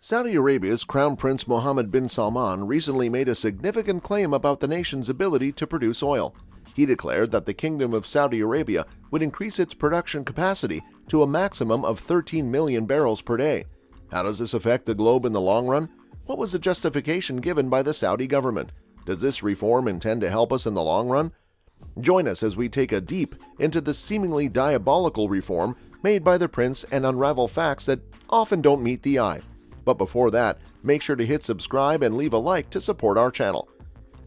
Saudi Arabia's Crown Prince Mohammed bin Salman recently made a significant claim about the nation's ability to produce oil. He declared that the Kingdom of Saudi Arabia would increase its production capacity to a maximum of 13 million barrels per day. How does this affect the globe in the long run? What was the justification given by the Saudi government? Does this reform intend to help us in the long run? Join us as we take a deep into the seemingly diabolical reform made by the prince and unravel facts that often don't meet the eye. But before that, make sure to hit subscribe and leave a like to support our channel.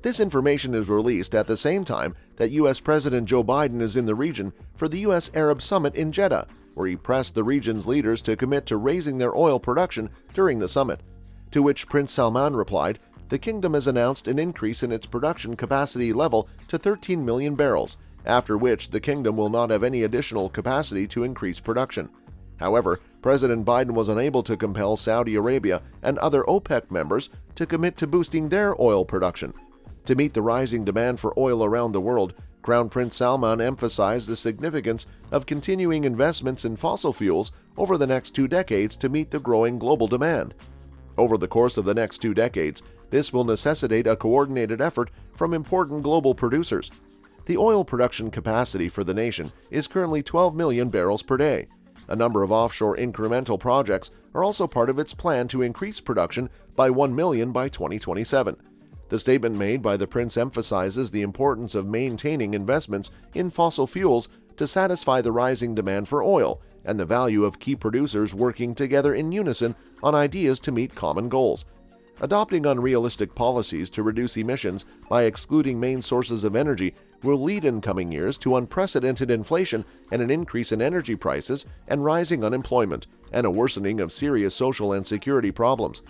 This information is released at the same time that U.S. President Joe Biden is in the region for the U.S. Arab Summit in Jeddah, where he pressed the region's leaders to commit to raising their oil production during the summit. To which Prince Salman replied, "The kingdom has announced an increase in its production capacity level to 13 million barrels, after which the kingdom will not have any additional capacity to increase production." However, President Biden was unable to compel Saudi Arabia and other OPEC members to commit to boosting their oil production. To meet the rising demand for oil around the world, Crown Prince Salman emphasized the significance of continuing investments in fossil fuels over the next 2 decades to meet the growing global demand. Over the course of the next 2 decades, this will necessitate a coordinated effort from important global producers. The oil production capacity for the nation is currently 12 million barrels per day. A number of offshore incremental projects are also part of its plan to increase production by 1 million by 2027. The statement made by the prince emphasizes the importance of maintaining investments in fossil fuels to satisfy the rising demand for oil and the value of key producers working together in unison on ideas to meet common goals. Adopting unrealistic policies to reduce emissions by excluding main sources of energy will lead in coming years to unprecedented inflation and an increase in energy prices and rising unemployment, and a worsening of serious social and security problems.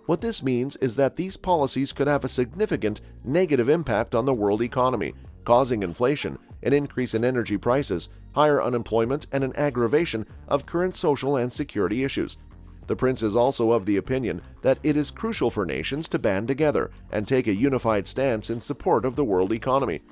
What this means is that these policies could have a significant negative impact on the world economy, causing inflation, an increase in energy prices, higher unemployment, and an aggravation of current social and security issues. The prince is also of the opinion that it is crucial for nations to band together and take a unified stance in support of the world economy.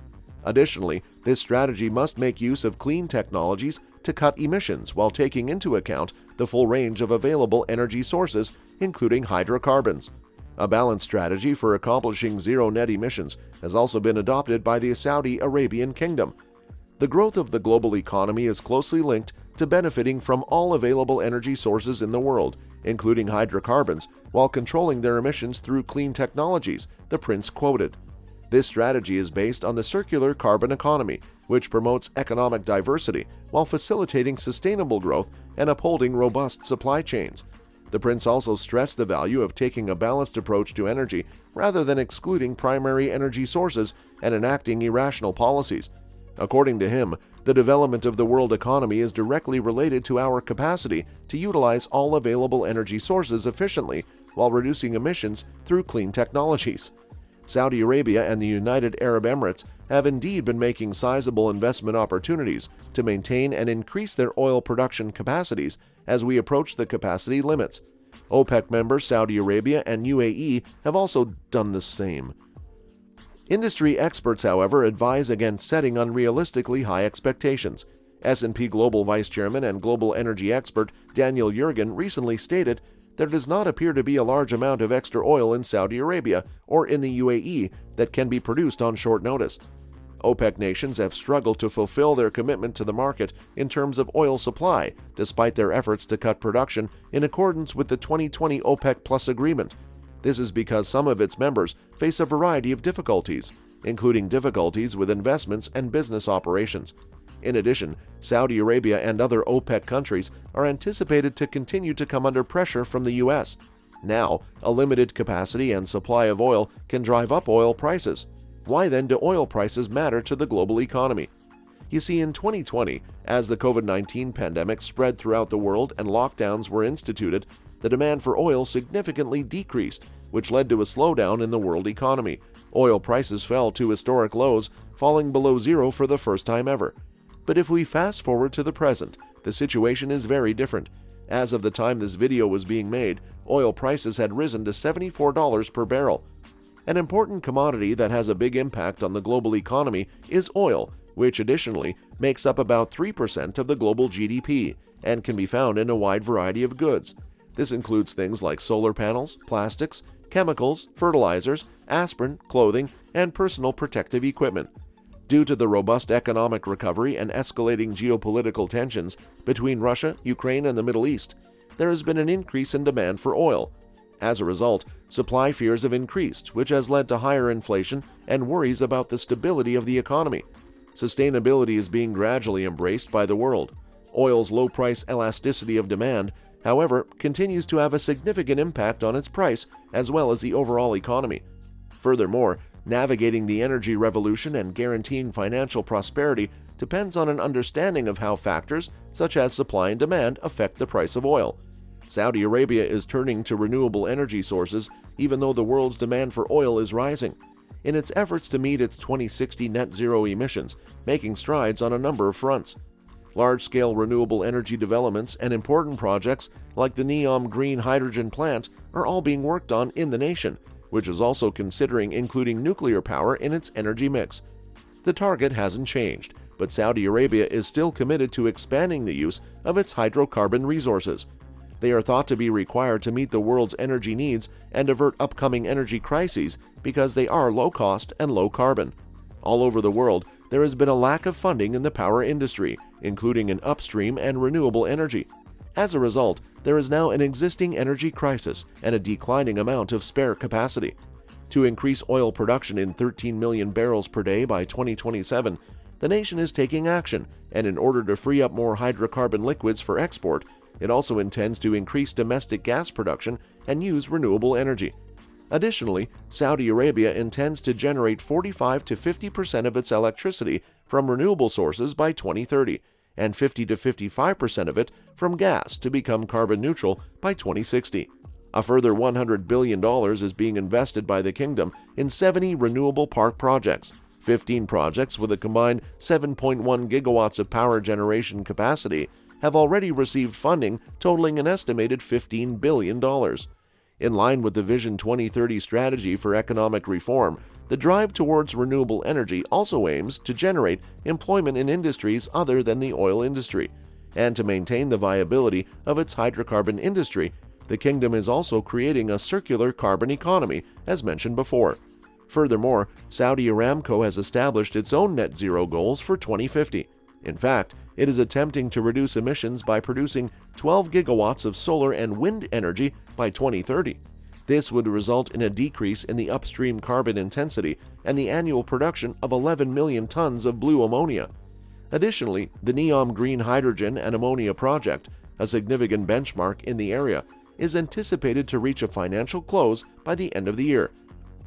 Additionally, this strategy must make use of clean technologies to cut emissions while taking into account the full range of available energy sources, including hydrocarbons. A balanced strategy for accomplishing zero net emissions has also been adopted by the Saudi Arabian Kingdom. The growth of the global economy is closely linked to benefiting from all available energy sources in the world, including hydrocarbons, while controlling their emissions through clean technologies, the prince quoted. This strategy is based on the circular carbon economy, which promotes economic diversity while facilitating sustainable growth and upholding robust supply chains. The prince also stressed the value of taking a balanced approach to energy rather than excluding primary energy sources and enacting irrational policies. According to him, the development of the world economy is directly related to our capacity to utilize all available energy sources efficiently while reducing emissions through clean technologies. Saudi Arabia and the United Arab Emirates have indeed been making sizable investment opportunities to maintain and increase their oil production capacities as we approach the capacity limits. OPEC members Saudi Arabia and UAE have also done the same. Industry experts, however, advise against setting unrealistically high expectations. S&P Global Vice Chairman and global energy expert Daniel Yergin recently stated there does not appear to be a large amount of extra oil in Saudi Arabia or in the UAE that can be produced on short notice. OPEC nations have struggled to fulfill their commitment to the market in terms of oil supply, despite their efforts to cut production in accordance with the 2020 OPEC Plus agreement. This is because some of its members face a variety of difficulties, including difficulties with investments and business operations. In addition, Saudi Arabia and other OPEC countries are anticipated to continue to come under pressure from the U.S. Now, a limited capacity and supply of oil can drive up oil prices. Why then do oil prices matter to the global economy? You see, in 2020, as the COVID-19 pandemic spread throughout the world and lockdowns were instituted, the demand for oil significantly decreased, which led to a slowdown in the world economy. Oil prices fell to historic lows, falling below zero for the first time ever. But if we fast forward to the present, the situation is very different. As of the time this video was being made, oil prices had risen to $74 per barrel. An important commodity that has a big impact on the global economy is oil, which additionally makes up about 3% of the global GDP and can be found in a wide variety of goods. This includes things like solar panels, plastics, chemicals, fertilizers, aspirin, clothing, and personal protective equipment. Due to the robust economic recovery and escalating geopolitical tensions between Russia, Ukraine, and the Middle East, there has been an increase in demand for oil. As a result, supply fears have increased, which has led to higher inflation and worries about the stability of the economy. Sustainability is being gradually embraced by the world. Oil's low price elasticity of demand, however, continues to have a significant impact on its price as well as the overall economy. Furthermore, navigating the energy revolution and guaranteeing financial prosperity depends on an understanding of how factors such as supply and demand affect the price of oil. Saudi Arabia is turning to renewable energy sources even though the world's demand for oil is rising, in its efforts to meet its 2060 net zero emissions, making strides on a number of fronts. Large-scale renewable energy developments and important projects like the NEOM green hydrogen plant are all being worked on in the nation, which is also considering including nuclear power in its energy mix. The target hasn't changed, but Saudi Arabia is still committed to expanding the use of its hydrocarbon resources. They are thought to be required to meet the world's energy needs and avert upcoming energy crises because they are low cost and low carbon. All over the world, there has been a lack of funding in the power industry, including in upstream and renewable energy. As a result, there is now an existing energy crisis and a declining amount of spare capacity. To increase oil production in 13 million barrels per day by 2027, the nation is taking action, and in order to free up more hydrocarbon liquids for export, it also intends to increase domestic gas production and use renewable energy. Additionally, Saudi Arabia intends to generate 45 to 50% of its electricity from renewable sources by 2030, and 50 to 55% of it from gas to become carbon neutral by 2060. A further $100 billion is being invested by the kingdom in 70 renewable park projects. 15 projects with a combined 7.1 gigawatts of power generation capacity have already received funding totaling an estimated $15 billion. In line with the Vision 2030 strategy for economic reform, the drive towards renewable energy also aims to generate employment in industries other than the oil industry. And to maintain the viability of its hydrocarbon industry, the kingdom is also creating a circular carbon economy, as mentioned before. Furthermore, Saudi Aramco has established its own net zero goals for 2050. In fact, it is attempting to reduce emissions by producing 12 gigawatts of solar and wind energy by 2030. This would result in a decrease in the upstream carbon intensity and the annual production of 11 million tons of blue ammonia. Additionally, the NEOM green hydrogen and ammonia project, a significant benchmark in the area, is anticipated to reach a financial close by the end of the year.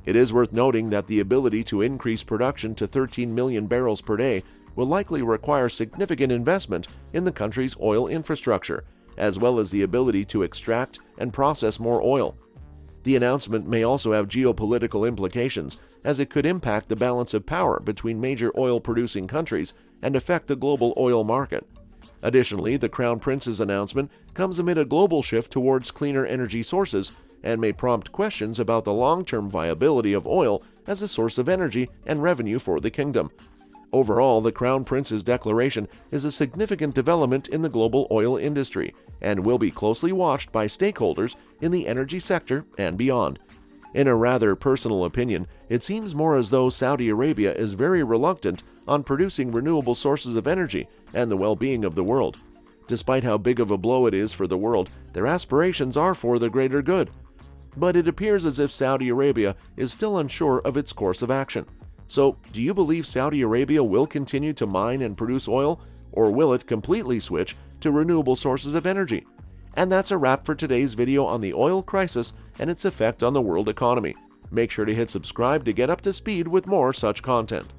It is worth noting that the ability to increase production to 13 million barrels per day will likely require significant investment in the country's oil infrastructure, as well as the ability to extract and process more oil. The announcement may also have geopolitical implications, as it could impact the balance of power between major oil-producing countries and affect the global oil market. Additionally, the Crown Prince's announcement comes amid a global shift towards cleaner energy sources and may prompt questions about the long-term viability of oil as a source of energy and revenue for the kingdom. Overall, the Crown Prince's declaration is a significant development in the global oil industry and will be closely watched by stakeholders in the energy sector and beyond. In a rather personal opinion, it seems more as though Saudi Arabia is very reluctant on producing renewable sources of energy and the well-being of the world. Despite how big of a blow it is for the world, their aspirations are for the greater good. But it appears as if Saudi Arabia is still unsure of its course of action. So, do you believe Saudi Arabia will continue to mine and produce oil, or will it completely switch to renewable sources of energy? And that's a wrap for today's video on the oil crisis and its effect on the world economy. Make sure to hit subscribe to get up to speed with more such content.